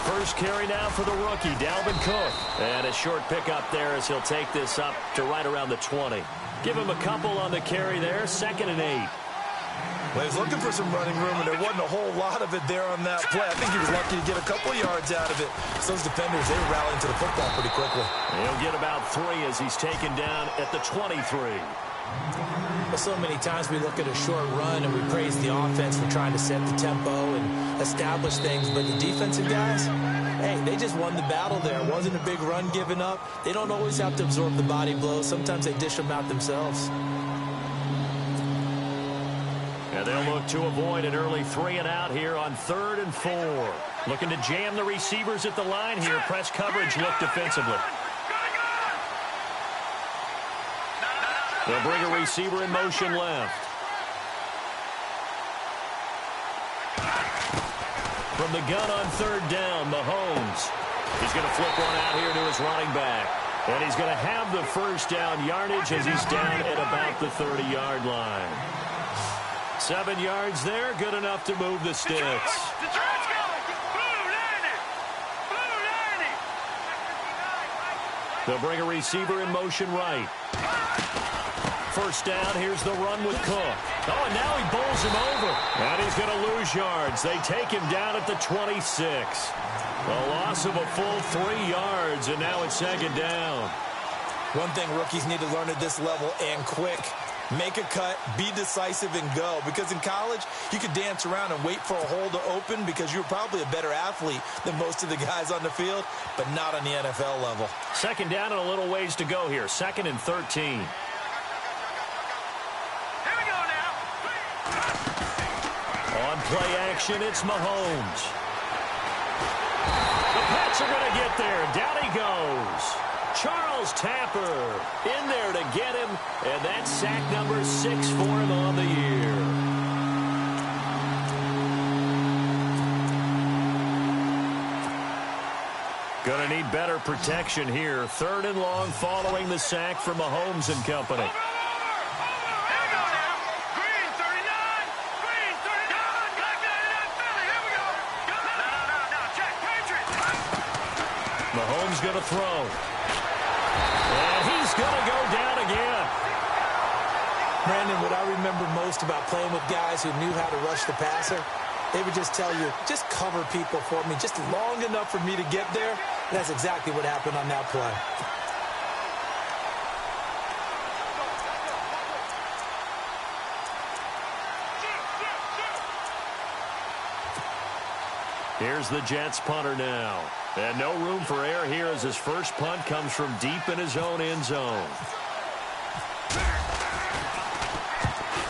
First carry now for the rookie, Dalvin Cook. And a short pickup there as he'll take this up to right around the 20. Give him a couple on the carry there, 2nd and 8. Well, he was looking for some running room, and there wasn't a whole lot of it there on that play. I think he was lucky to get a couple of yards out of it. So those defenders, they were rallying to the football pretty quickly. He'll get about 3 as he's taken down at the 23. Well, so many times we look at a short run and we praise the offense for trying to set the tempo and establish things, but the defensive guys, hey, they just won the battle there. It wasn't a big run given up. They don't always have to absorb the body blows. Sometimes they dish them out themselves. And they'll look to avoid an early 3 and out here on 3rd and 4. Looking to jam the receivers at the line here. Press coverage look defensively. They'll bring a receiver in motion left. From the gun on 3rd down, Mahomes. He's going to flip one out here to his running back. And he's going to have the first down yardage as he's down at about the 30-yard line. 7 yards there, good enough to move the sticks. They'll bring a receiver in motion right. First down, here's the run with Cook. Oh, and now he bowls him over. And he's going to lose yards. They take him down at the 26. A loss of a full 3 yards, and now it's 2nd down. One thing rookies need to learn at this level, and quick. Make a cut, be decisive, and go. Because in college, you could dance around and wait for a hole to open because you're probably a better athlete than most of the guys on the field, but not on the NFL level. 2nd down and a little ways to go here. 2nd and 13. On play action, it's Mahomes. The Pats are going to get there. Down he goes. Charles Tapper in there to get him, and that's sack number 6 for him on the year. Going to need better protection here. 3rd and long following the sack from Mahomes and company. Mahomes going to throw. And he's going to go down again. Brandon, what I remember most about playing with guys who knew how to rush the passer, they would just tell you, just cover people for me, just long enough for me to get there. And that's exactly what happened on that play. Here's the Jets punter now. And no room for error here as his first punt comes from deep in his own end zone.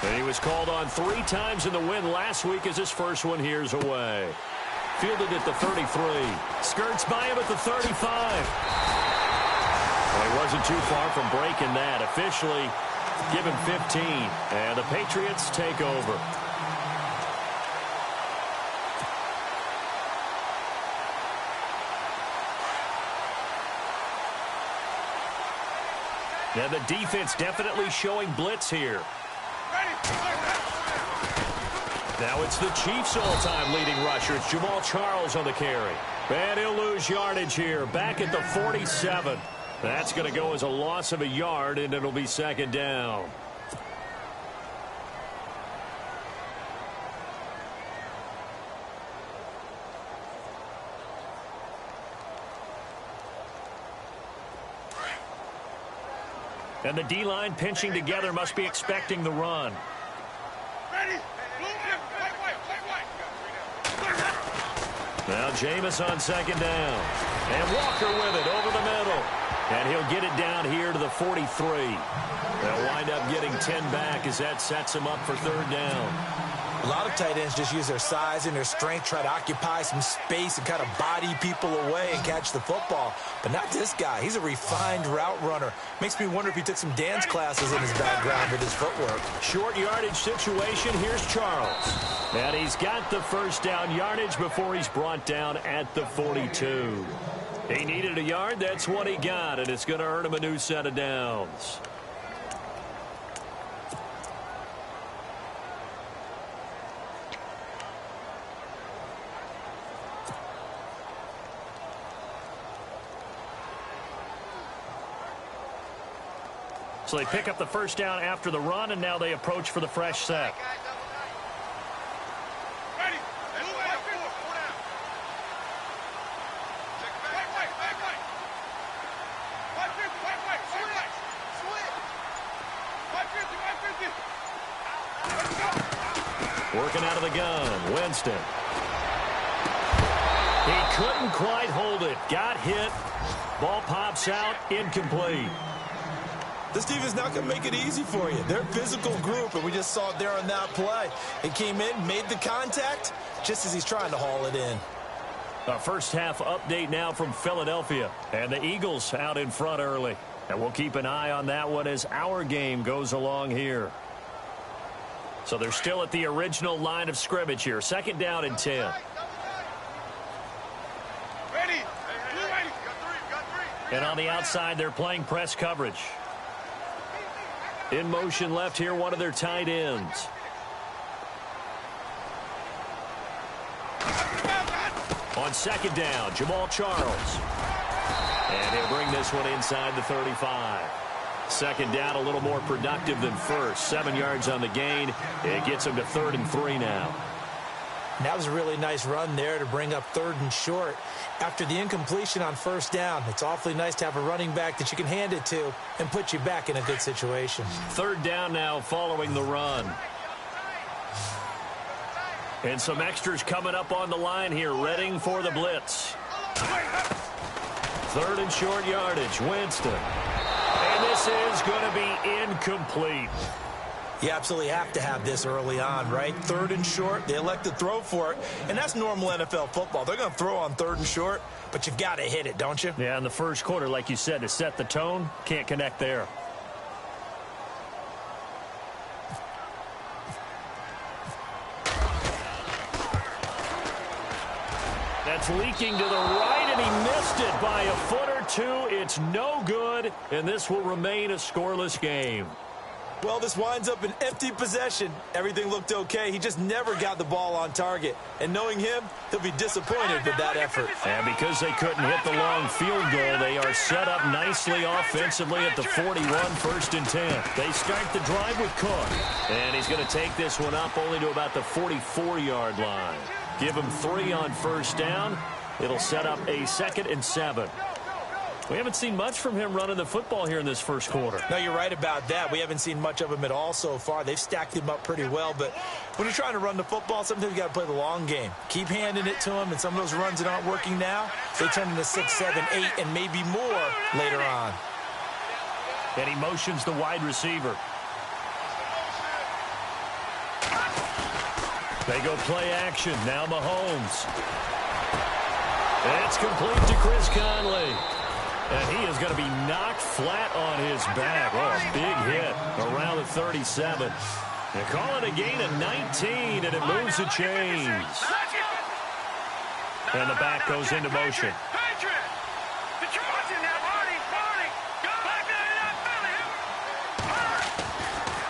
And he was called on 3 times in the win last week as his first one here's away. Fielded at the 33. Skirts by him at the 35. Well, he wasn't too far from breaking that. Officially given 15. And the Patriots take over. And the defense definitely showing blitz here. Now it's the Chiefs' all-time leading rusher. It's Jamal Charles on the carry. And he'll lose yardage here. Back at the 47. That's going to go as a loss of a yard, and it'll be 2nd down. And the D-line pinching together must be expecting the run. Now Jameis on 2nd down. And Walker with it over the middle. And he'll get it down here to the 43. They'll wind up getting 10 back as that sets him up for 3rd down. A lot of tight ends just use their size and their strength, try to occupy some space and kind of body people away and catch the football. But not this guy. He's a refined route runner. Makes me wonder if he took some dance classes in his background with his footwork. Short yardage situation. Here's Charles. And he's got the first down yardage before he's brought down at the 42. He needed a yard. That's what he got, and it's going to earn him a new set of downs. So they pick up the first down after the run, and now they approach for the fresh set. Working out of the gun, Winston. He couldn't quite hold it. Got hit. Ball pops out, incomplete. This defense not going to make it easy for you. They're a physical group, and we just saw it there on that play. It came in, made the contact, just as he's trying to haul it in. A first half update now from Philadelphia. And the Eagles out in front early. And we'll keep an eye on that one as our game goes along here. So they're still at the original line of scrimmage here. Second down and 10. And on the outside, they're playing press coverage. In motion left here, one of their tight ends. On second down, Jamal Charles. And he'll bring this one inside the 35. Second down, a little more productive than first. 7 yards on the gain. It gets them to 3rd and 3 now. That was a really nice run there to bring up 3rd and short. After the incompletion on first down, it's awfully nice to have a running back that you can hand it to and put you back in a good situation. 3rd down now following the run. And some extras coming up on the line here, readying for the blitz. 3rd and short yardage, Winston. And this is going to be incomplete. You absolutely have to have this early on, right? 3rd and short, they elect to throw for it, and that's normal NFL football. They're going to throw on 3rd and short, but you've got to hit it, don't you? Yeah, in the first quarter, like you said, to set the tone, can't connect there. That's leaking to the right, and he missed it by a foot or two. It's no good, and this will remain a scoreless game. Well, this winds up an empty possession. Everything looked okay. He just never got the ball on target. And knowing him, he'll be disappointed with that effort. And because they couldn't hit the long field goal, they are set up nicely offensively at the 41, 1st and 10. They start the drive with Cook. And he's going to take this one up only to about the 44-yard line. Give him 3 on first down. It'll set up a 2nd and 7. We haven't seen much from him running the football here in this first quarter. No, you're right about that. We haven't seen much of him at all so far. They've stacked him up pretty well, but when you're trying to run the football, sometimes you got to play the long game. Keep handing it to him, and some of those runs that aren't working now, they turn into 6, 7, 8, and maybe more later on. And he motions the wide receiver. They go play action. Now Mahomes. It's complete to Chris Conley. And he is going to be knocked flat on his back. Oh, a big hit around the 37. They call it a gain of 19, and it moves the chains. And the back goes into motion.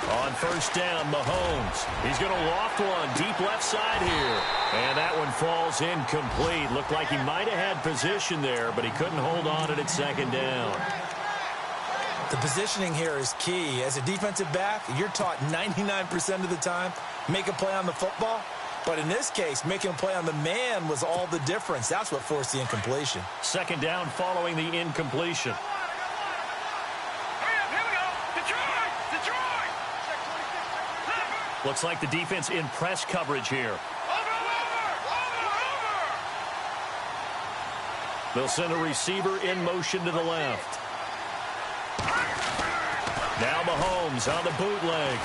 On first down, Mahomes. He's going to loft one deep left side here. And that one falls incomplete. Looked like he might have had position there, but he couldn't hold on it at second down. The positioning here is key. As a defensive back, you're taught 99% of the time, make a play on the football. But in this case, making a play on the man was all the difference. That's what forced the incompletion. Second down following the incompletion. Looks like the defense in press coverage here. They'll send a receiver in motion to the left. Now Mahomes on the bootleg.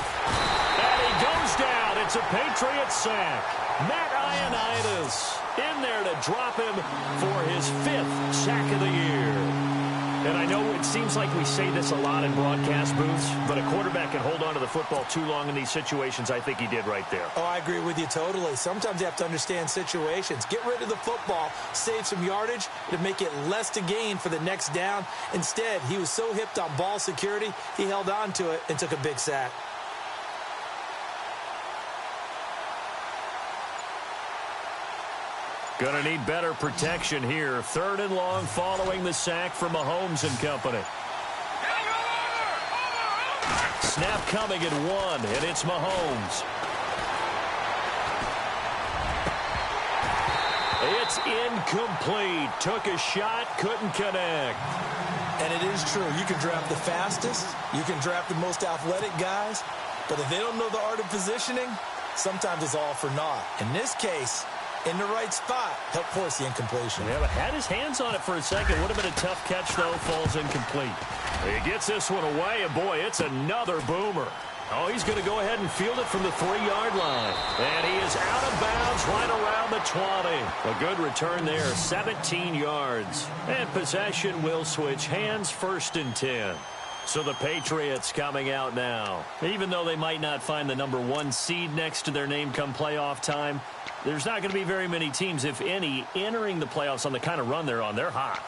And he goes down. It's a Patriots sack. Matt Ioannidis in there to drop him for his 5th sack of the year. And I know it seems like we say this a lot in broadcast booths, but a quarterback can hold on to the football too long in these situations. I think he did right there. Oh, I agree with you totally. Sometimes you have to understand situations. Get rid of the football, save some yardage to make it less to gain for the next down. Instead, he was so hipped on ball security, he held on to it and took a big sack. Going to need better protection here. 3rd and long following the sack from Mahomes and company. Snap coming at 1, and it's Mahomes. It's incomplete. Took a shot, couldn't connect. And it is true. You can draft the fastest. You can draft the most athletic guys. But if they don't know the art of positioning, sometimes it's all for naught. In this case, in the right spot, helped force the incompletion. Yeah, but had his hands on it for a second. Would have been a tough catch, though. Falls incomplete. He gets this one away, and boy, it's another boomer. Oh, he's going to go ahead and field it from the 3-yard line. And he is out of bounds right around the 20. A good return there, 17 yards. And possession will switch hands, 1st and 10. So the Patriots coming out now. Even though they might not find the number 1 seed next to their name come playoff time, there's not going to be very many teams, if any, entering the playoffs on the kind of run they're on. They're hot.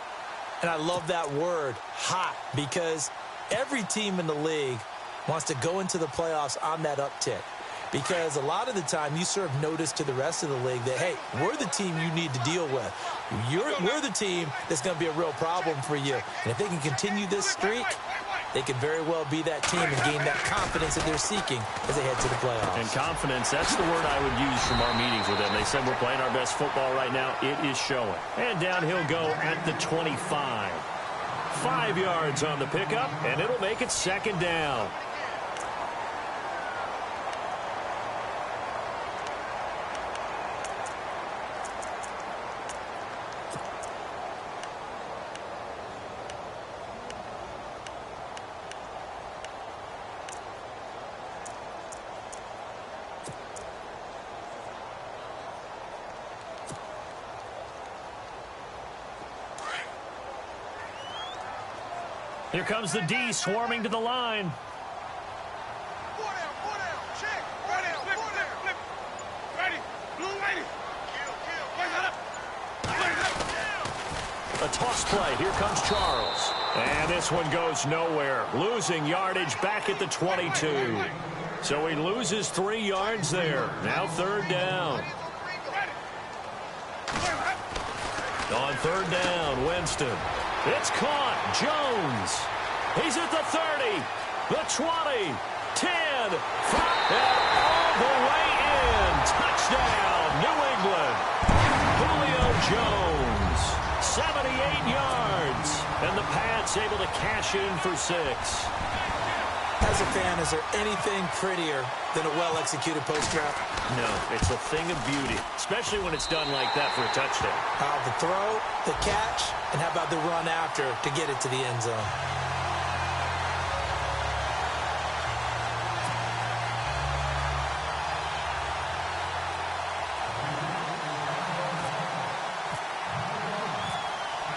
And I love that word, hot, because every team in the league wants to go into the playoffs on that uptick. Because a lot of the time you serve notice to the rest of the league that, hey, we're the team you need to deal with. We're the team that's going to be a real problem for you. And if they can continue this streak, they could very well be that team and gain that confidence that they're seeking as they head to the playoffs. And confidence, that's the word I would use from our meetings with them. They said we're playing our best football right now. It is showing. And down he'll go at the 25. 5 yards on the pickup, and it'll make it 2nd down. Here comes the D swarming to the line. A toss play. Here comes Charles. And this one goes nowhere. Losing yardage back at the 22. So he loses 3 yards there. Now 3rd down. On 3rd down, Winston. It's caught. Jones. He's at the 30, the 20, 10, 5, and all the way in. Touchdown, New England. Julio Jones, 78 yards. And the Pats able to cash in for 6. As a fan, is there anything prettier than a well-executed post-draft? No, it's a thing of beauty, especially when it's done like that for a touchdown. The throw, the catch, and how about the run after to get it to the end zone?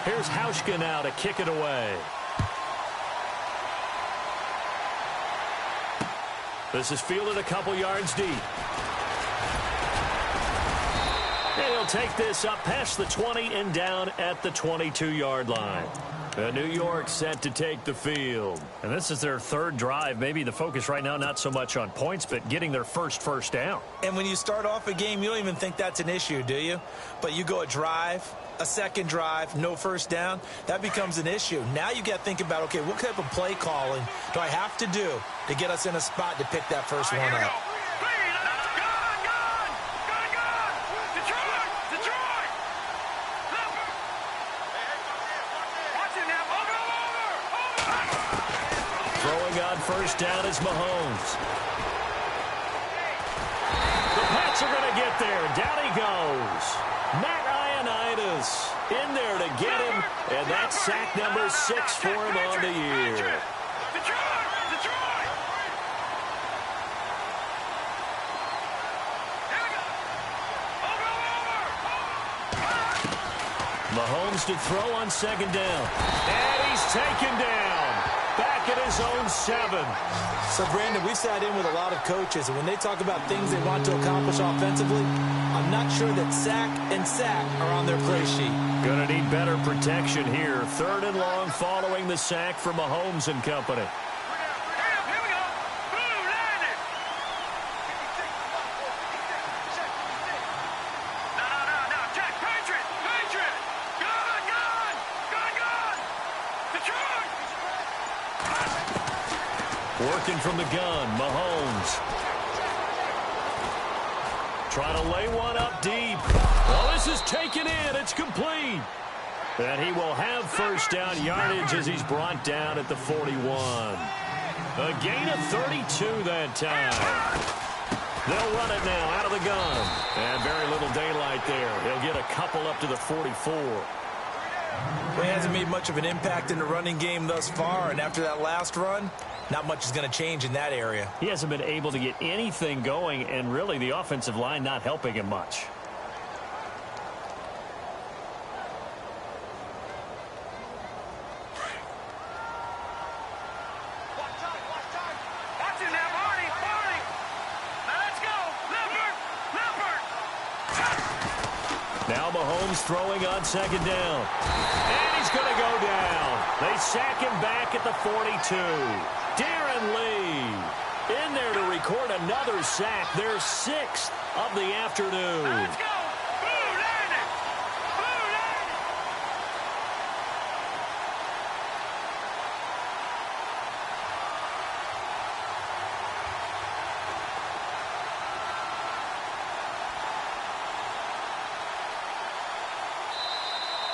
Here's Hauschka now to kick it away. This is fielded a couple yards deep. And he'll take this up past the 20 and down at the 22-yard line. New York set to take the field. And this is their 3rd drive. Maybe the focus right now not so much on points, but getting their first down. And when you start off a game, you don't even think that's an issue, do you? But you go a drive, a 2nd drive, no 1st down, that becomes an issue. Now you got to think about, okay, what type of play calling do I have to do to get us in a spot to pick that first one up? Throwing on 1st down is Mahomes. The Pats are going to get there. Down he goes. Matt Ioannidis in there to get him, and that's sack number 6 for him on the year. Mahomes to throw on 2nd down. And he's taken down. Back at his own 7. So, Brandon, we've sat in with a lot of coaches, and when they talk about things they want to accomplish offensively, I'm not sure that sack and sack are on their play sheet. Going to need better protection here. 3rd and long following the sack from Mahomes and company. Working from the gun, Mahomes. Trying to lay one up deep. Well, this is taken in. It's complete. And he will have first down yardage as he's brought down at the 41. A gain of 32 that time. They'll run it now out of the gun. And very little daylight there. He'll get a couple up to the 44. Well, he hasn't made much of an impact in the running game thus far, and after that last run, not much is going to change in that area. He hasn't been able to get anything going, and really the offensive line not helping him much. Now Mahomes throwing on second down. And he's going to go down. They sack him back at the 42. Darren Lee in there to record another sack. Their 6th of the afternoon. Let's go.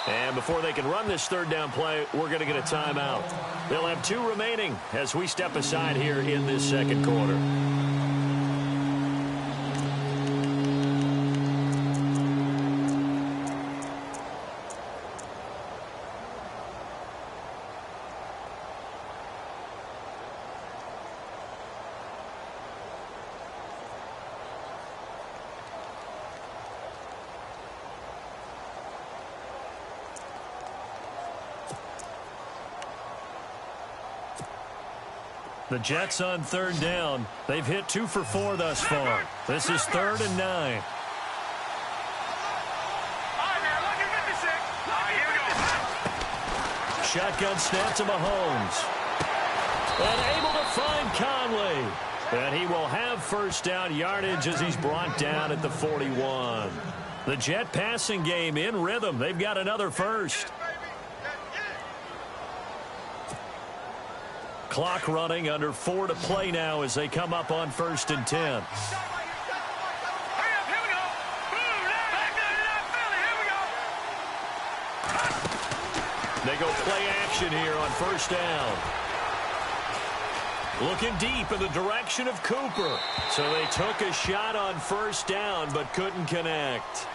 And before they can run this third down play, we're going to get a timeout. They'll have 2 remaining as we step aside here in this second quarter. The Jets on third down. They've hit 2 for 4 thus far. This is 3rd and 9. Shotgun snap to Mahomes. And able to find Conley. And he will have first down yardage as he's brought down at the 41. The Jet passing game in rhythm. They've got another first. Clock running, under 4 to play now as they come up on 1st and 10. They go play action here on 1st down. Looking deep in the direction of Cooper. So they took a shot on 1st down but couldn't connect.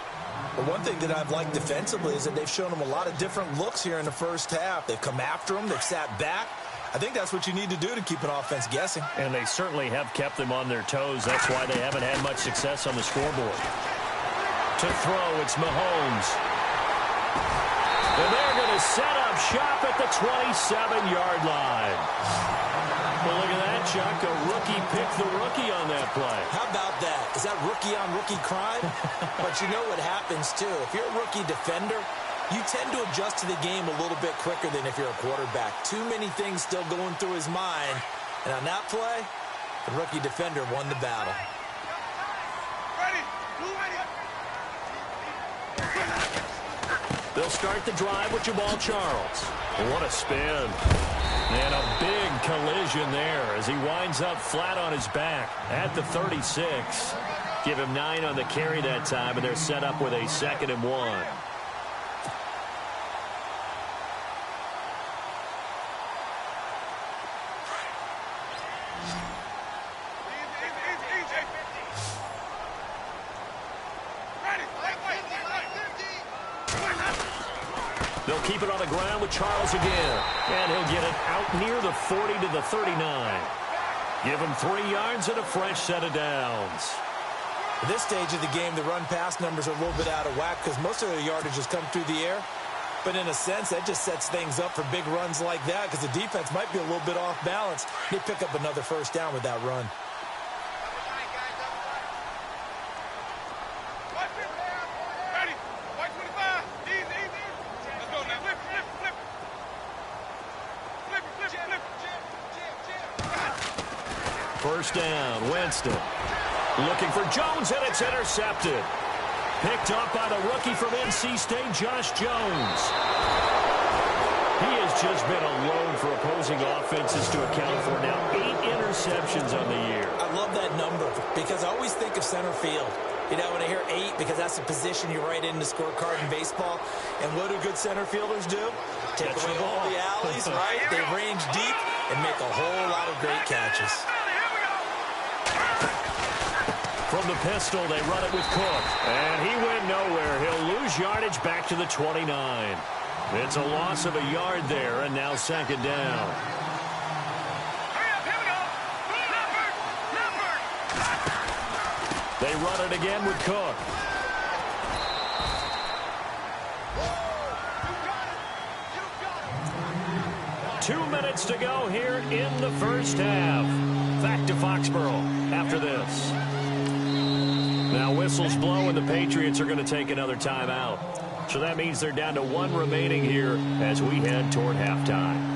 Well, one thing that I've liked defensively is that they've shown them a lot of different looks here in the first half. They've come after them. They've sat back. I think that's what you need to do to keep an offense guessing. And they certainly have kept them on their toes. That's why they haven't had much success on the scoreboard. To throw, it's Mahomes. And they're going to set up shop at the 27-yard line. Well, look at that, Chuck. A rookie picked the rookie on that play. How about that? Is that rookie-on-rookie crime? But you know what happens, too. If you're a rookie defender, you tend to adjust to the game a little bit quicker than if you're a quarterback. Too many things still going through his mind. And on that play, the rookie defender won the battle. They'll start the drive with Jamal Charles. What a spin. And a big collision there as he winds up flat on his back at the 36. Give him 9 on the carry that time, and they're set up with a 2nd and 1. They'll keep it on the ground with Charles again. And he'll get it out near the 40 to the 39. Give him 3 yards and a fresh set of downs. At this stage of the game, the run-pass numbers are a little bit out of whack because most of their yardage has come through the air. But in a sense, that just sets things up for big runs like that because the defense might be a little bit off balance. They pick up another first down with that run. First down, Winston. Looking for Jones, and it's intercepted. Picked up by the rookie from NC State, Josh Jones. He is just been a load for opposing offenses to account for. Now 8 interceptions on the year. I love that number because I always think of center field. You know, when I hear 8, because that's the position you write in the scorecard in baseball. And what do good center fielders do? Take away all the alleys, right? They range deep and make a whole lot of great catches. From the pistol, they run it with Cook. And he went nowhere. He'll lose yardage back to the 29. It's a loss of a yard there, and now second down. They run it again with Cook. Two minutes to go here in the first half. Back to Foxborough after this. Now whistles blow, and the Patriots are going to take another timeout. So that means they're down to 1 remaining here as we head toward halftime.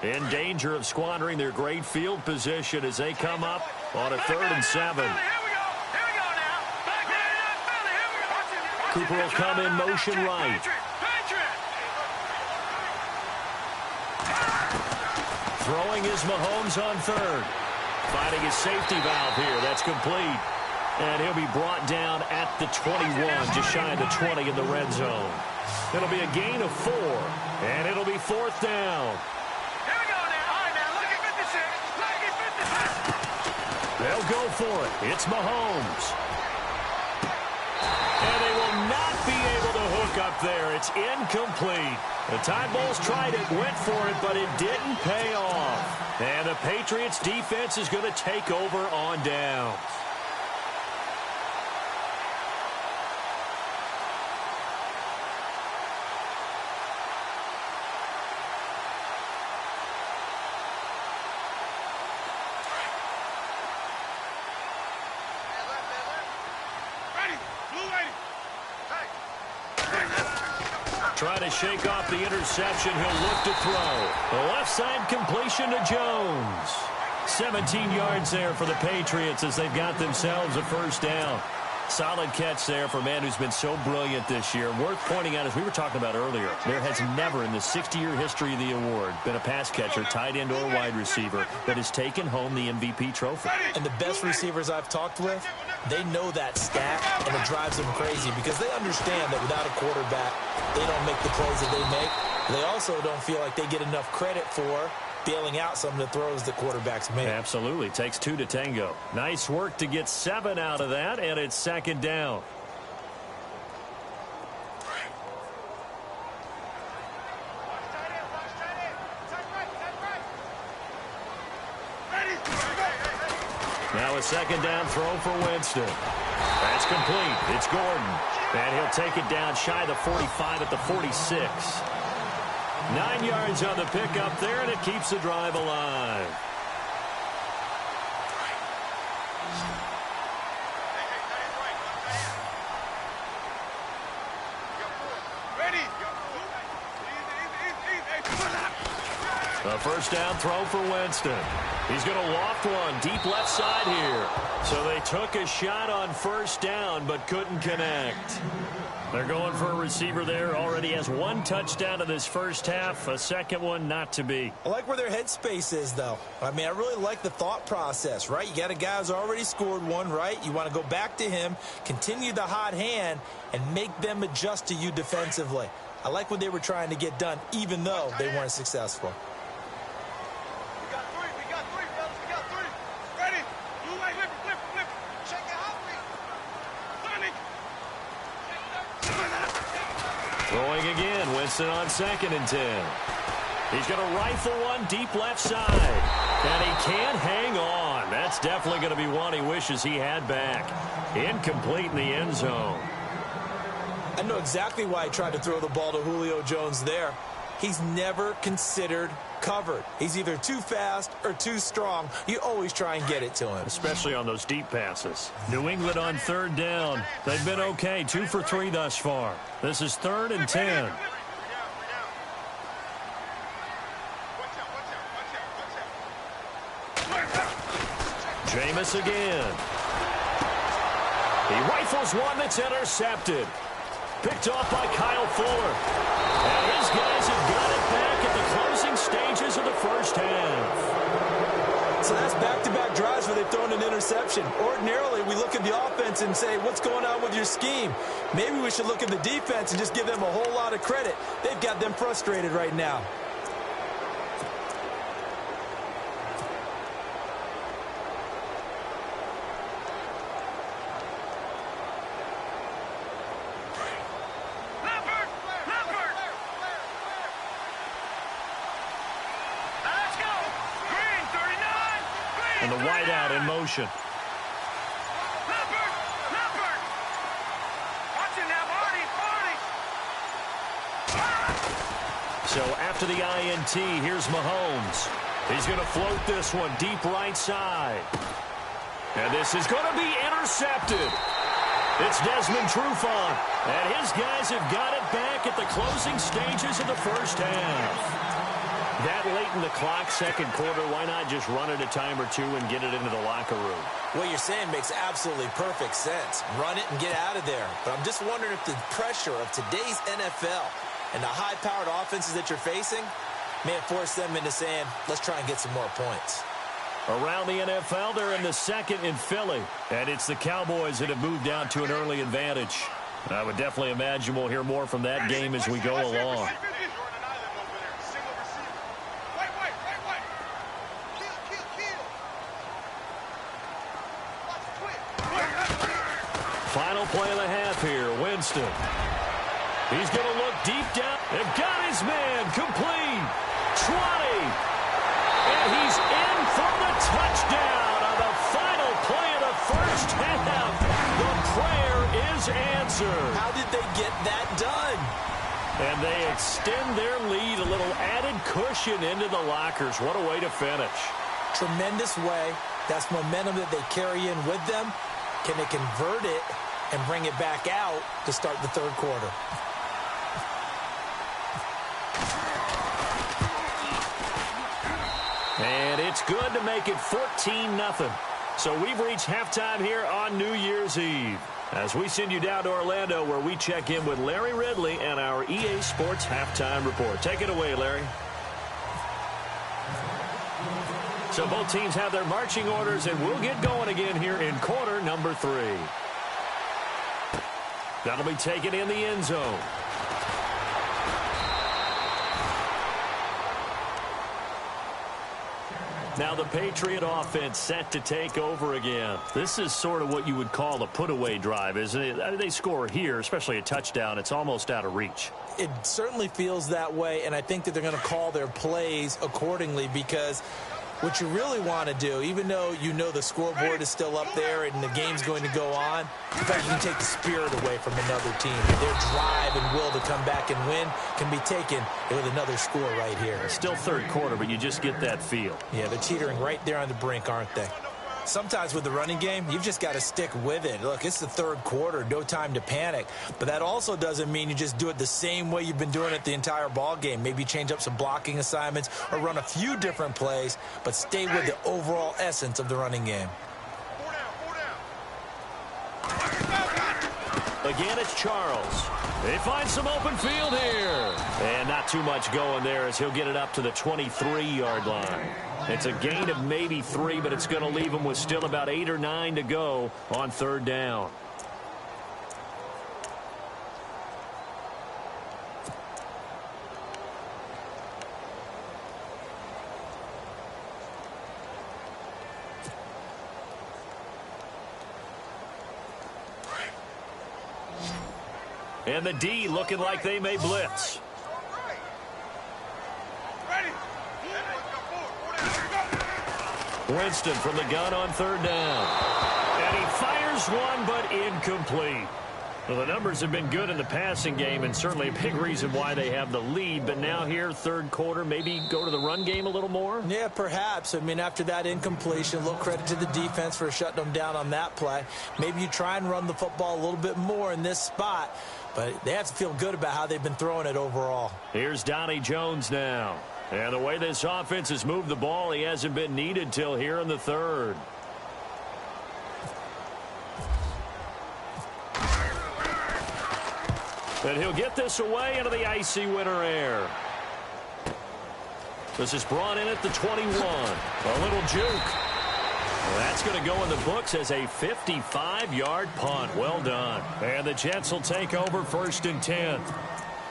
In danger of squandering their great field position as they come up on a 3rd and 7. Cooper will come in motion right. Throwing is Mahomes on 3rd. Finding his safety valve here. That's complete. And he'll be brought down at the 21, just shy of the 20 in the red zone. It'll be a gain of 4, and it'll be 4th down. They'll go for it. It's Mahomes. And they will not be able to hook up there. It's incomplete. The Tide Bulls tried it, went for it, but it didn't pay off. And the Patriots defense is going to take over on downs. Trying to shake off the interception. He'll look to throw. The left side completion to Jones. 17 yards there for the Patriots as they've got themselves a first down. Solid catch there for a man who's been so brilliant this year. Worth pointing out, as we were talking about earlier, there has never in the 60-year history of the award been a pass catcher, tight end, or wide receiver that has taken home the MVP trophy. And the best receivers I've talked with, they know that stat, and it drives them crazy because they understand that without a quarterback, they don't make the plays that they make. They also don't feel like they get enough credit for bailing out some of the throws the quarterbacks make. Absolutely. Takes 2 to tango. Nice work to get 7 out of that, and it's second down. Now a second down throw for Winston. That's complete. It's Gordon. And he'll take it down shy of the 45 at the 46. 9 yards on the pickup there, and it keeps the drive alive. A first down throw for Winston. He's going to loft one deep left side here. So they took a shot on first down but couldn't connect. They're going for a receiver there. Already has 1 touchdown in this first half. A second one not to be. I like where their headspace is, though. I mean, I really like the thought process, right? You got a guy who's already scored one, right? You want to go back to him, continue the hot hand, and make them adjust to you defensively. I like what they were trying to get done, even though they weren't successful. Throwing again, Winston on 2nd and 10. He's going to rifle one deep left side. And he can't hang on. That's definitely going to be one he wishes he had back. Incomplete in the end zone. I know exactly why he tried to throw the ball to Julio Jones there. He's never considered covered. He's either too fast or too strong. You always try and get it to him. Especially on those deep passes. New England on 3rd down. They've been okay. 2 for 3 thus far. This is 3rd and 10. Jameis again. He rifles one that's intercepted. Picked off by Kyle Fuller. And his guys have got it back at the closing stages of the first half. So that's back-to-back drives where they've thrown an interception. Ordinarily, we look at the offense and say, what's going on with your scheme? Maybe we should look at the defense and just give them a whole lot of credit. They've got them frustrated right now. And the wideout in motion. So after the INT, here's Mahomes. He's going to float this one deep right side. And this is going to be intercepted. It's Desmond Trufant. And his guys have got it back at the closing stages of the first half. That late in the clock, second quarter, why not just run it a time or two and get it into the locker room? What you're saying makes absolutely perfect sense. Run it and get out of there. But I'm just wondering if the pressure of today's NFL and the high-powered offenses that you're facing may have forced them into saying, let's try and get some more points. Around the NFL, they're in the second in Philly. And it's the Cowboys that have moved out to an early advantage. I would definitely imagine we'll hear more from that game as we go along. Final play of the half here, Winston. He's going to look deep down. They've got his man complete. 20. And he's in for the touchdown on the final play of the first half. The prayer is answered. How did they get that done? And they extend their lead, a little added cushion into the lockers. What a way to finish. Tremendous way. That's momentum that they carry in with them. Can they convert it and bring it back out to start the third quarter? And it's good to make it 14-0. So we've reached halftime here on New Year's Eve. As we send you down to Orlando, where we check in with Larry Ridley and our EA Sports Halftime Report. Take it away, Larry. So both teams have their marching orders, and we'll get going again here in quarter number 3. That'll be taken in the end zone. Now the Patriot offense set to take over again. This is sort of what you would call a put-away drive, isn't it? I mean, they score here, especially a touchdown. It's almost out of reach. It certainly feels that way, and I think that they're going to call their plays accordingly, because what you really want to do, even though you know the scoreboard is still up there and the game's going to go on, in fact, you can take the spirit away from another team. Their drive and will to come back and win can be taken with another score right here. It's still third quarter, but you just get that feel. Yeah, they're teetering right there on the brink, aren't they? Sometimes with the running game, you've just got to stick with it. Look, it's the third quarter, no time to panic. But that also doesn't mean you just do it the same way you've been doing it the entire ball game. Maybe change up some blocking assignments or run a few different plays, but stay with the overall essence of the running game. Again, it's Charles. They find some open field here. And not too much going there as he'll get it up to the 23-yard line. It's a gain of maybe 3, but it's going to leave him with still about 8 or 9 to go on third down. And the D looking like they may blitz. Winston from the gun on third down. And he fires one, but incomplete. Well, the numbers have been good in the passing game, and certainly a big reason why they have the lead. But now here, third quarter, maybe go to the run game a little more? Yeah, perhaps. I mean, after that incompletion, a little credit to the defense for shutting them down on that play. Maybe you try and run the football a little bit more in this spot. But they have to feel good about how they've been throwing it overall. Here's Donnie Jones now. And the way this offense has moved the ball, he hasn't been needed till here in the third. And he'll get this away into the icy winter air. This is brought in at the 21. A little juke. Well, that's going to go in the books as a 55-yard punt. Well done. And the Jets will take over 1st and 10.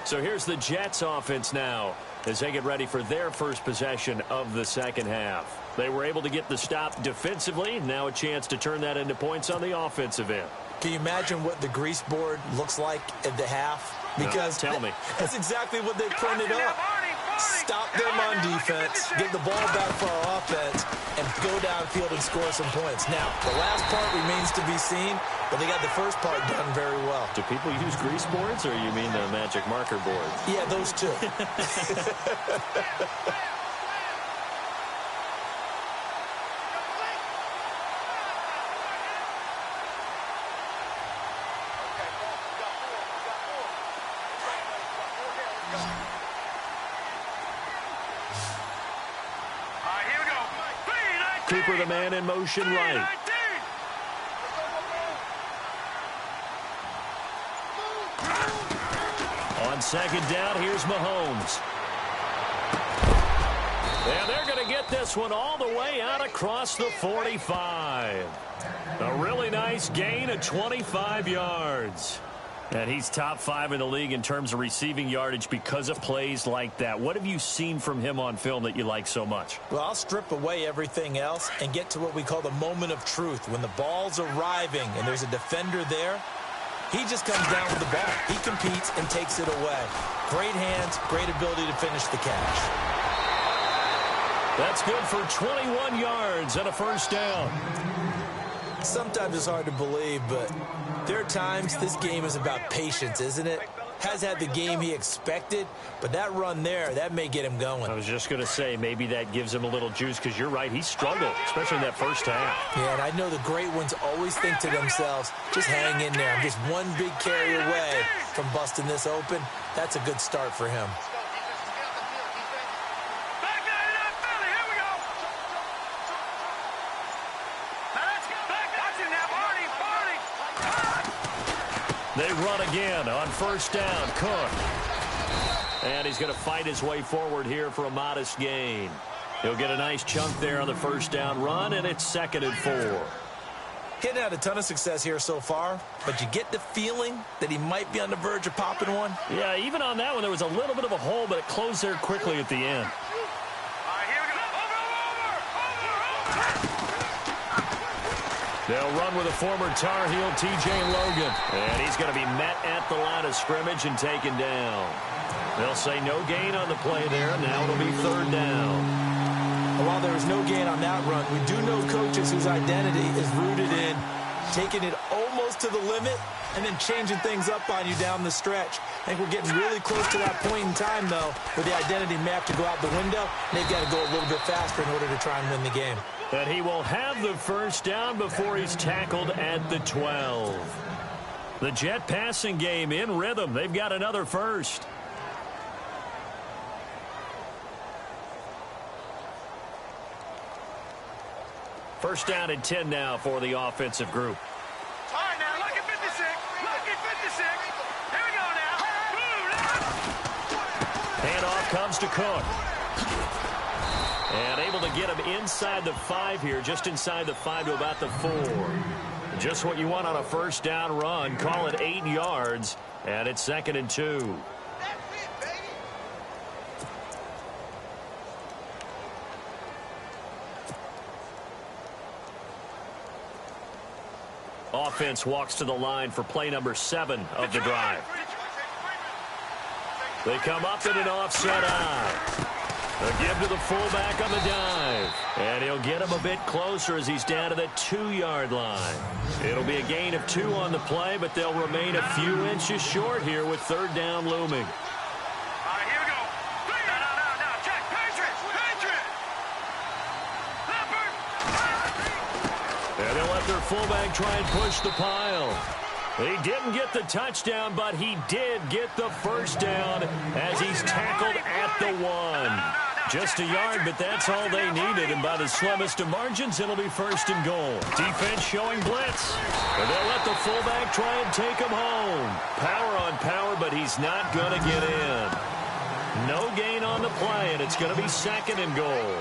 So here's the Jets offense now as they get ready for their first possession of the second half. They were able to get the stop defensively. Now a chance to turn that into points on the offensive end. Can you imagine what the grease board looks like at the half? Because no, tell me. That's exactly what they printed up. Stop them on defense, get the ball back for our offense, and go downfield and score some points. Now, the last part remains to be seen, but they got the first part done very well. Do people use grease boards, or you mean the magic marker board? Yeah, those two. Cooper, the man in motion right. On second down, here's Mahomes. And they're going to get this one all the way out across the 45. A really nice gain of 25 yards. And he's top 5 in the league in terms of receiving yardage because of plays like that. What have you seen from him on film that you like so much? Well, I'll strip away everything else and get to what we call the moment of truth. When the ball's arriving and there's a defender there, he just comes down with the ball. He competes and takes it away. Great hands, great ability to finish the catch. That's good for 21 yards and a first down. Sometimes it's hard to believe, but there are times this game is about patience, isn't it? Has had the game he expected, but that run there, that may get him going. I was just going to say, maybe that gives him a little juice, because you're right, he struggled, especially in that first half. Yeah, and I know the great ones always think to themselves, just hang in there. I'm just one big carry away from busting this open. That's a good start for him. They run again on first down. Cook. And he's going to fight his way forward here for a modest gain. He'll get a nice chunk there on the first down run, and it's 2nd and 4. He hadn't had a ton of success here so far, but you get the feeling that he might be on the verge of popping one. Yeah, even on that one, there was a little bit of a hole, but it closed there quickly at the end. They'll run with a former Tar Heel, T.J. Logan. And he's going to be met at the line of scrimmage and taken down. They'll say no gain on the play there. Now it'll be 3rd down. While there was no gain on that run, we do know coaches whose identity is rooted in taking it almost to the limit and then changing things up on you down the stretch. I think we're getting really close to that point in time, though, where the identity may have to go out the window. They've got to go a little bit faster in order to try and win the game. And he will have the first down before he's tackled at the 12. The Jet passing game in rhythm. They've got another first. First down and 10 now for the offensive group. All right, now, look at 56. Look at 56. Here we go now. Handoff comes to Cook. And able to get him inside the 5 here, just inside the 5 to about the 4. Just what you want on a first down run. Call it 8 yards, and it's 2nd and 2. That's it, baby. Offense walks to the line for play number 7 of the drive. They come up in an offset eye. A give to the fullback on the dive. And he'll get him a bit closer as he's down to the 2-yard line. It'll be a gain of 2 on the play, but they'll remain a few inches short here with 3rd down looming. All right, here we go. No. Check. Patriot. Leopard. And they'll let their fullback try and push the pile. He didn't get the touchdown, but he did get the first down as he's tackled at the 1. Just a yard, but that's all they needed. And by the slimmest of margins, it'll be 1st and goal. Defense showing blitz. And they'll let the fullback try and take him home. Power on power, but he's not going to get in. No gain on the play, and it's going to be 2nd and goal.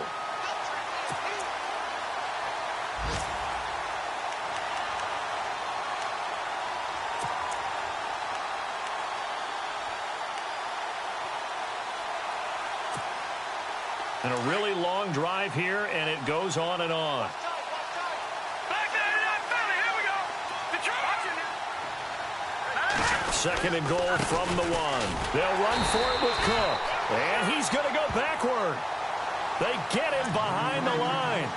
And a really long drive here, and it goes on and on. Second and goal from the 1. They'll run for it with Cook. And he's going to go backward. They get him behind the line.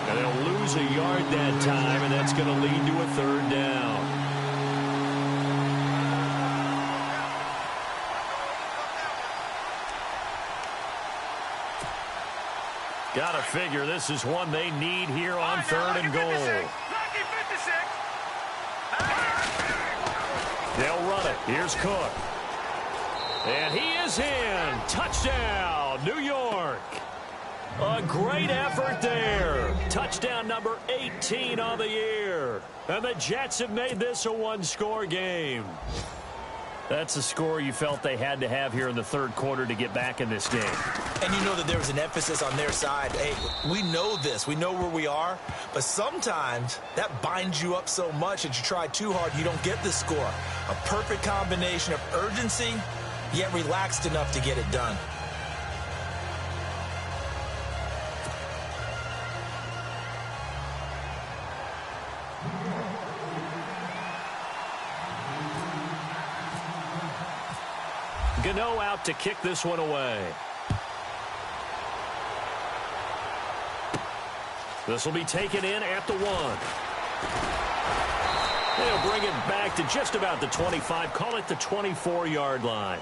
And they'll lose a yard that time, and that's going to lead to a 3rd down. Got to figure this is one they need here on 3rd and goal. They'll run it. Here's Cook. And he is in. Touchdown, New York. A great effort there. Touchdown number 18 on the year. And the Jets have made this a 1-score game. That's a score you felt they had to have here in the 3rd quarter to get back in this game. And you know that there was an emphasis on their side. Hey, we know this. We know where we are. But sometimes that binds you up so much that you try too hard, you don't get the score. A perfect combination of urgency, yet relaxed enough to get it done. Gano out to kick this one away. This will be taken in at the 1. They'll bring it back to just about the 25, call it the 24-yard line.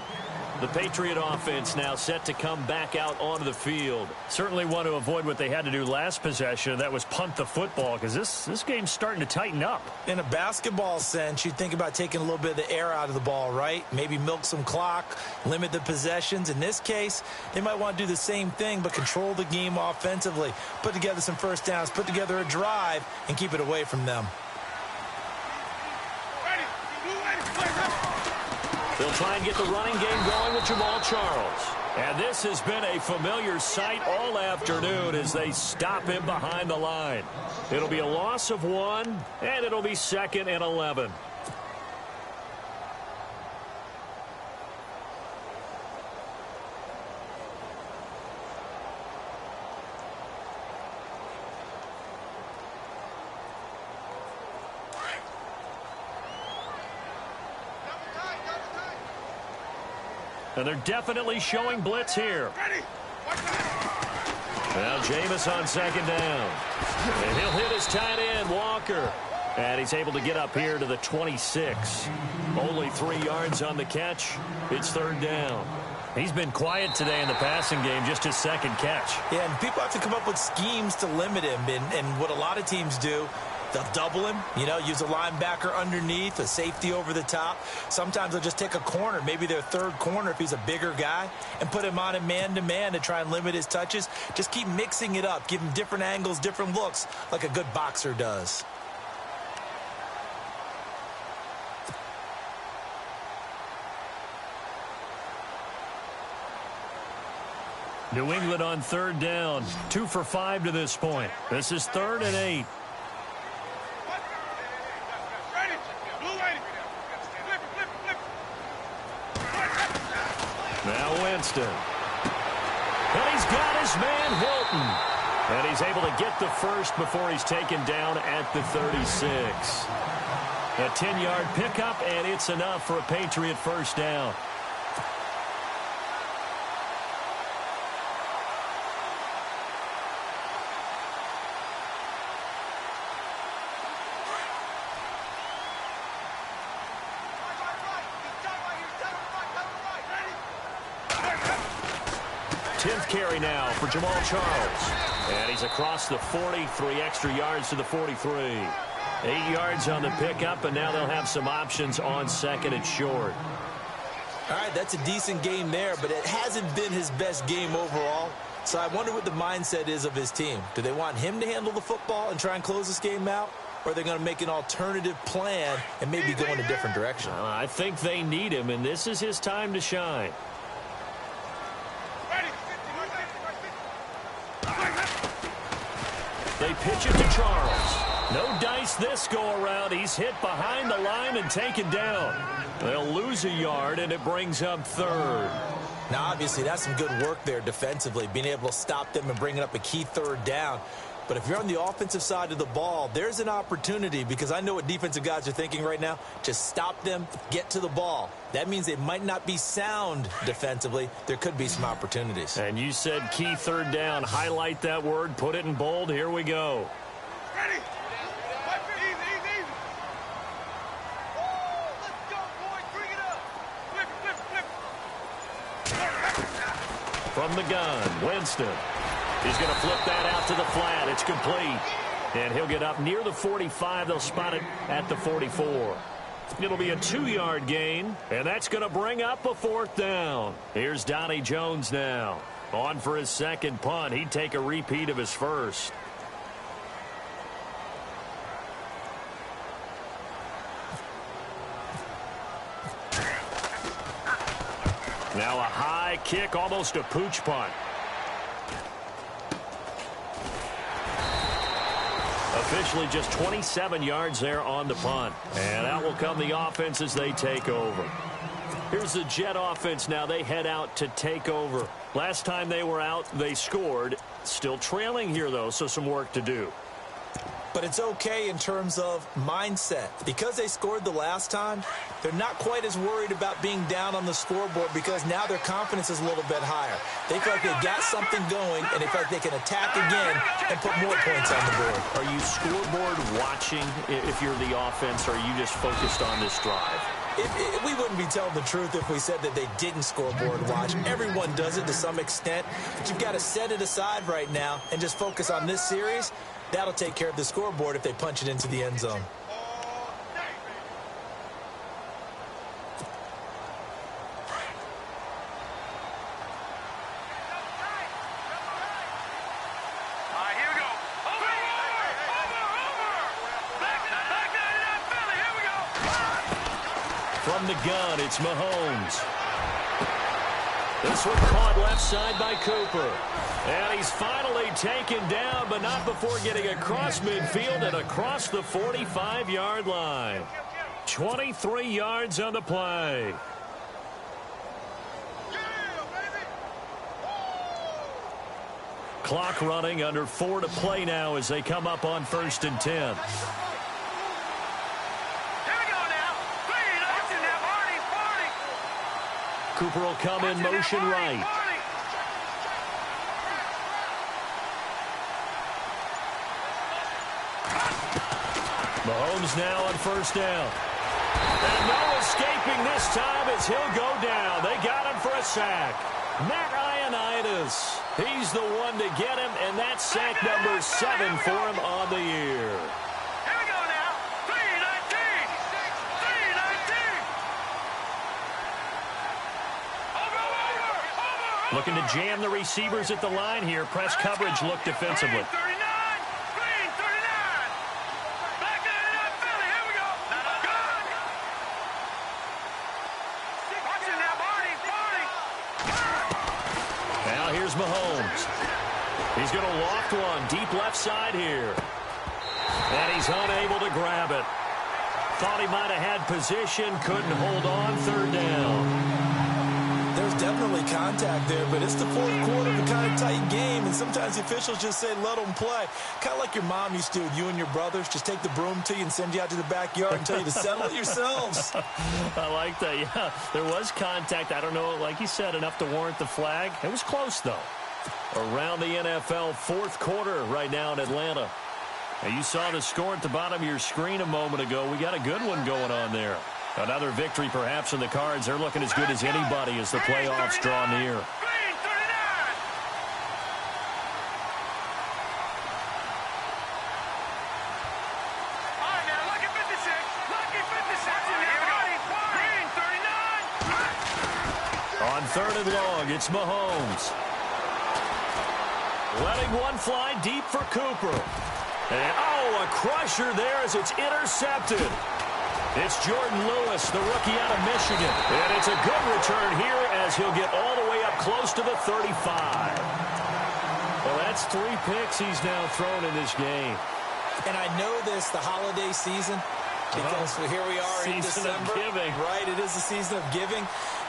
The Patriot offense now set to come back out onto the field. Certainly want to avoid what they had to do last possession. That was punt the football, because this game's starting to tighten up. In a basketball sense, you think about taking a little bit of the air out of the ball, right? Maybe milk some clock, limit the possessions. In this case, they might want to do the same thing, but control the game offensively. Put together some first downs, put together a drive, and keep it away from them. They'll try and get the running game going with Jamal Charles. And this has been a familiar sight all afternoon as they stop him behind the line. It'll be a loss of 1, and it'll be 2nd and 11. And they're definitely showing blitz here. Now Jameis on 2nd down. And he'll hit his tight end, Walker. And he's able to get up here to the 26. Only 3 yards on the catch. It's 3rd down. He's been quiet today in the passing game, just his 2nd catch. Yeah, and people have to come up with schemes to limit him. And what a lot of teams do, they'll double him, use a linebacker underneath, a safety over the top. Sometimes they'll just take a corner, maybe their 3rd corner if he's a bigger guy, and put him on a man-to-man to try and limit his touches. Just keep mixing it up, give him different angles, different looks, like a good boxer does. New England on 3rd down, 2 for 5 to this point. This is 3rd and 8. Now Winston. And he's got his man Hilton. And he's able to get the first before he's taken down at the 36. A 10-yard pickup, and it's enough for a Patriot first down. Carry now for Jamal Charles. And he's across the 40, 3 extra yards to the 43. 8 yards on the pickup, and now they'll have some options on 2nd and short. All right, that's a decent game there, but it hasn't been his best game overall. So I wonder what the mindset is of his team. Do they want him to handle the football and try and close this game out? or they're going to make an alternative plan and maybe go in a different direction? I think they need him, and this is his time to shine. They pitch it to Charles. No dice this go-around. He's hit behind the line and taken down. They'll lose a yard, and it brings up third. Now, obviously, that's some good work there defensively, being able to stop them and bringing up a key third down. But if you're on the offensive side of the ball, there's an opportunity, because I know what defensive guys are thinking right now. Just stop them, get to the ball. That means they might not be sound defensively. There could be some opportunities. And you said key third down. Highlight that word, put it in bold. Here we go. Ready? Easy. Oh, let's go, boys. Bring it up. Whip. From the gun, Winston. He's going to flip that out to the flat. It's complete. And he'll get up near the 45. They'll spot it at the 44. It'll be a 2-yard gain, and that's going to bring up a 4th down. Here's Donnie Jones now. On for his second punt. He'd take a repeat of his first. Now a high kick, almost a pooch punt. Officially just 27 yards there on the punt. And out will come the offense as they take over. Here's the Jet offense now. They head out to take over. Last time they were out, they scored. Still trailing here, though, so some work to do. But it's okay in terms of mindset. Because they scored the last time, they're not quite as worried about being down on the scoreboard, because now their confidence is a little bit higher. They feel like they've got something going, and they feel like they can attack again and put more points on the board. Are you scoreboard watching if you're the offense, or are you just focused on this drive? We wouldn't be telling the truth if we said that they didn't scoreboard watch. Everyone does it to some extent, but you've got to set it aside right now and just focus on this series. That'll take care of the scoreboard if they punch it into the end zone. From the gun, it's Mahomes. This one caught left side by Cooper. And he's finally taken down, but not before getting across midfield and across the 45-yard line. 23 yards on the play. Clock running, under 4 to play now as they come up on 1st and 10. Cooper will come in motion right. Mahomes now on 1st down. And no escaping this time as he'll go down. They got him for a sack. Matt Ioannidis. He's the one to get him, and that's sack number 7 for him on the year. Looking to jam the receivers at the line here. Press coverage look defensively. Now here's Mahomes. He's going to loft one deep left side here. And he's unable to grab it. Thought he might have had position, couldn't hold on. 3rd down. There's definitely contact there, but it's the 4th quarter of a kind of tight game, and sometimes the officials just say, let them play. Kind of like your mom used to with you and your brothers. Just take the broom to you and send you out to the backyard and tell you to settle it yourselves. I like that, yeah. There was contact. I don't know, like you said, enough to warrant the flag. It was close, though. Around the NFL 4th quarter right now in Atlanta. Now, you saw the score at the bottom of your screen a moment ago. We got a good one going on there. Another victory perhaps in the cards. They're looking as good as anybody as the playoffs draw near. On 3rd and long, it's Mahomes. Letting one fly deep for Cooper. And, Oh, a crusher there as it's intercepted. It's Jordan Lewis, the rookie out of Michigan. And it's a good return here as he'll get all the way up close to the 35. Well, that's 3 picks he's now thrown in this game. And I know this, the holiday season, because here we are in December. Season of giving. Right, it is the season of giving.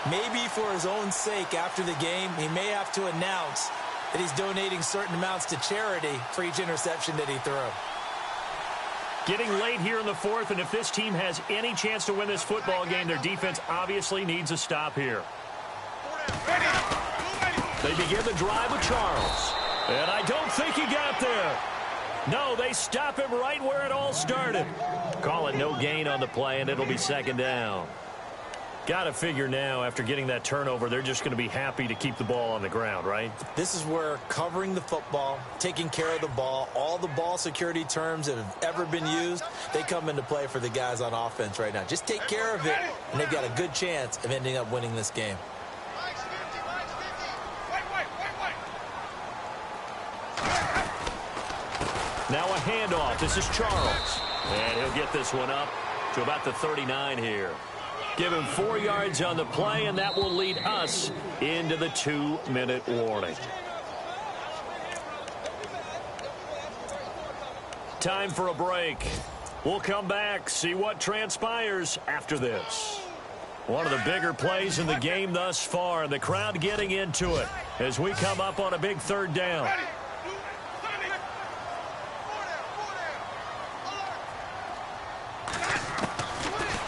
Maybe for his own sake after the game, he may have to announce that he's donating certain amounts to charity for each interception that he threw. Getting late here in the fourth, and if this team has any chance to win this football game, their defense obviously needs a stop here. They begin the drive with Charles. And I don't think he got there. No, they stop him right where it all started. Call it no gain on the play, and it'll be second down. Got to figure now, after getting that turnover, they're just going to be happy to keep the ball on the ground, right? This is where covering the football, taking care of the ball, all the ball security terms that have ever been used, they come into play for the guys on offense right now. Just take care of it, and they've got a good chance of ending up winning this game. Now a handoff. This is Charles. And he'll get this one up to about the 39 here. Give him 4 yards on the play, and that will lead us into the 2-minute warning. Time for a break. We'll come back, see what transpires after this. One of the bigger plays in the game thus far, and the crowd getting into it as we come up on a big third down.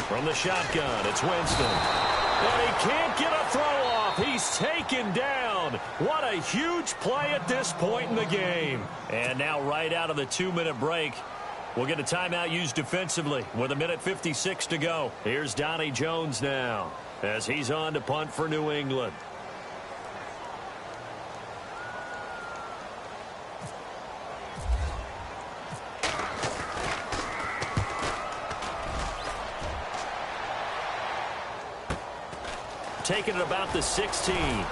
From the shotgun, it's Winston. And he can't get a throw off. He's taken down. What a huge play at this point in the game. And now right out of the 2-minute break, we'll get a timeout used defensively with 1:56 to go. Here's Donnie Jones now as he's on to punt for New England. Taking it about the 16. Nice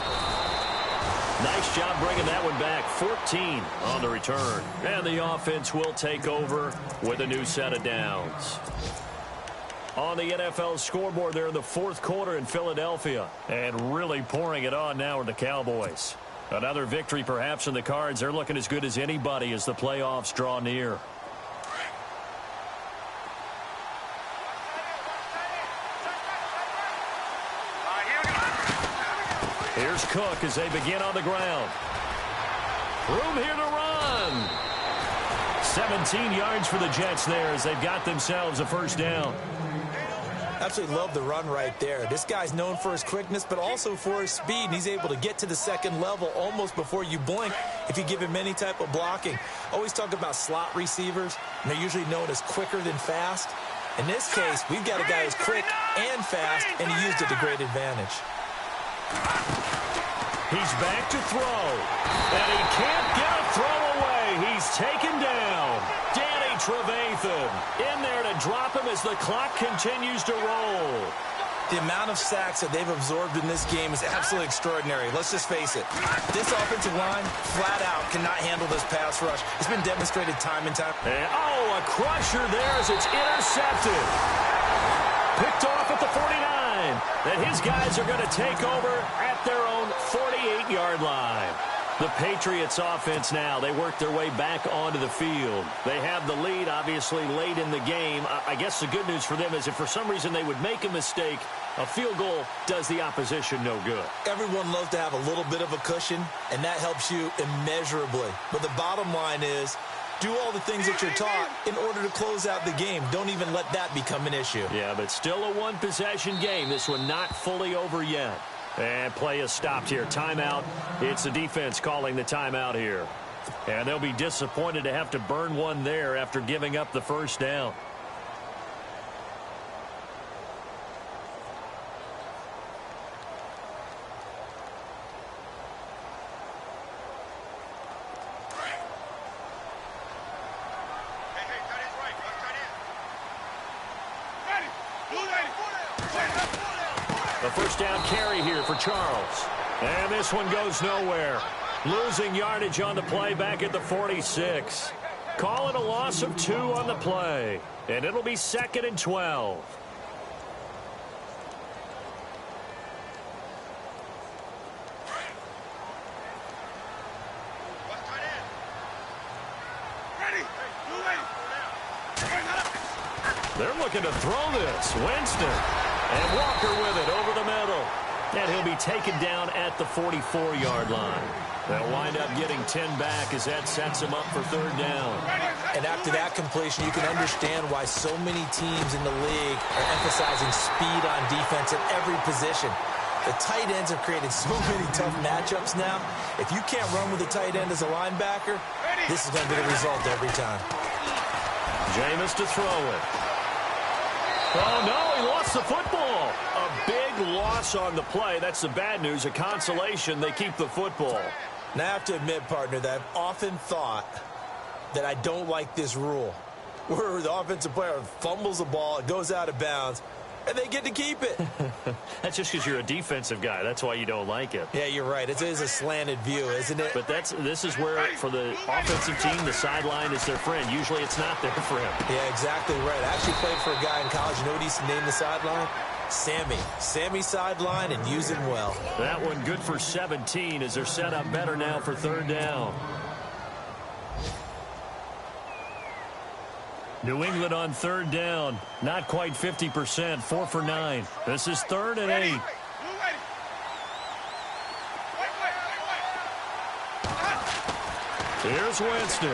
job bringing that one back. 14 on the return. And the offense will take over with a new set of downs. On the NFL scoreboard there in the fourth quarter in Philadelphia. And really pouring it on now with the Cowboys. Another victory perhaps in the cards. They're looking as good as anybody as the playoffs draw near. Here's Cook as they begin on the ground. Room here to run. 17 yards for the Jets there as they've got themselves a first down. Absolutely love the run right there. This guy's known for his quickness, but also for his speed. And he's able to get to the second level almost before you blink if you give him any type of blocking. Always talk about slot receivers, and they're usually known as quicker than fast. In this case, we've got a guy who's quick and fast, and he used it to great advantage. He's back to throw. And he can't get a throw away. He's taken down. Danny Trevathan in there to drop him as the clock continues to roll. The amount of sacks that they've absorbed in this game is absolutely extraordinary. Let's just face it. This offensive line, flat out, cannot handle this pass rush. It's been demonstrated time and time. And, oh, a crusher there as it's intercepted. Picked off at the 49. And his guys are going to take over at their own 48-yard line. The Patriots offense now, they work their way back onto the field. They have the lead, obviously, late in the game. I guess the good news for them is if for some reason they would make a mistake, a field goal does the opposition no good. Everyone loves to have a little bit of a cushion, and that helps you immeasurably. But the bottom line is, do all the things that you're taught in order to close out the game. Don't even let that become an issue. Yeah, but still a one-possession game. This one not fully over yet. And play is stopped here. Timeout. It's the defense calling the timeout here. And they'll be disappointed to have to burn one there after giving up the first down. A first down carry here for Charles. And this one goes nowhere. Losing yardage on the play back at the 46. Call it a loss of 2 on the play. And it'll be 2nd and 12. They're looking to throw this. Winston. And Walker with it over the middle. And he'll be taken down at the 44-yard line. They'll wind up getting 10 back as that sets him up for 3rd down. And after that completion, you can understand why so many teams in the league are emphasizing speed on defense at every position. The tight ends have created so many tough matchups now. If you can't run with a tight end as a linebacker, this is going to be the result every time. Jameis to throw it. Oh, no, he lost the football. A big loss on the play. That's the bad news. A consolation, they keep the football. Now, I have to admit, partner, that I've often thought that I don't like this rule, where the offensive player fumbles the ball, it goes out of bounds, and they get to keep it. That's just because you're a defensive guy. That's why you don't like it. Yeah, you're right. It is a slanted view, isn't it? But this is where, for the offensive team, the sideline is their friend. Usually it's not there for him. Yeah, exactly right. I actually played for a guy in college. You know what he used to name the sideline? Sammy. Sammy sideline, and use him well. That one good for 17 as they're set up better now for 3rd down. New England on 3rd down. Not quite 50%. 4 for 9. This is 3rd and 8. Here's Winston.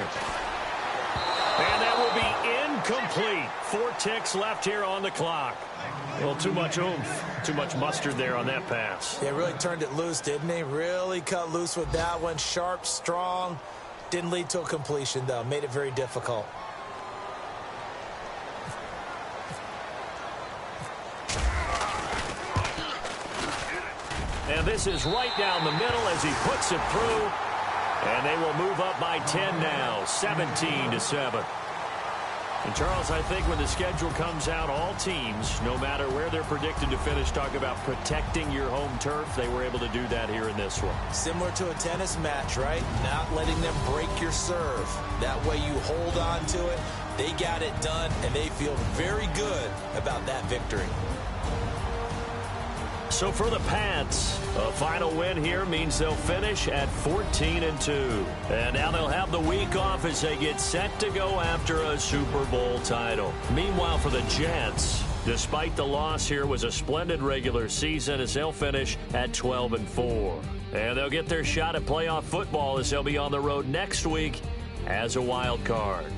And that will be incomplete. 4 ticks left here on the clock. Well, too much oomph. Too much mustard there on that pass. Yeah, really turned it loose, didn't he? Really cut loose with that one. Sharp, strong. Didn't lead to a completion, though. Made it very difficult. And this is right down the middle as he puts it through. And they will move up by 10 now, 17-7. And, Charles, I think when the schedule comes out, all teams, no matter where they're predicted to finish, talk about protecting your home turf. They were able to do that here in this one. Similar to a tennis match, right? Not letting them break your serve. That way you hold on to it. They got it done, and they feel very good about that victory. So for the Pats, a final win here means they'll finish at 14-2. And now they'll have the week off as they get set to go after a Super Bowl title. Meanwhile, for the Jets, despite the loss here, was a splendid regular season as they'll finish at 12-4. And they'll get their shot at playoff football as they'll be on the road next week as a wild card.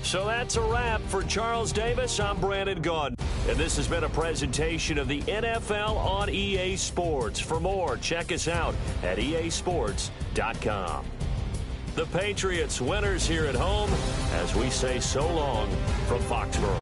So that's a wrap. For Charles Davis, I'm Brandon Gaudin. And this has been a presentation of the NFL on EA Sports. For more, check us out at easports.com. The Patriots winners here at home as we say so long from Foxborough.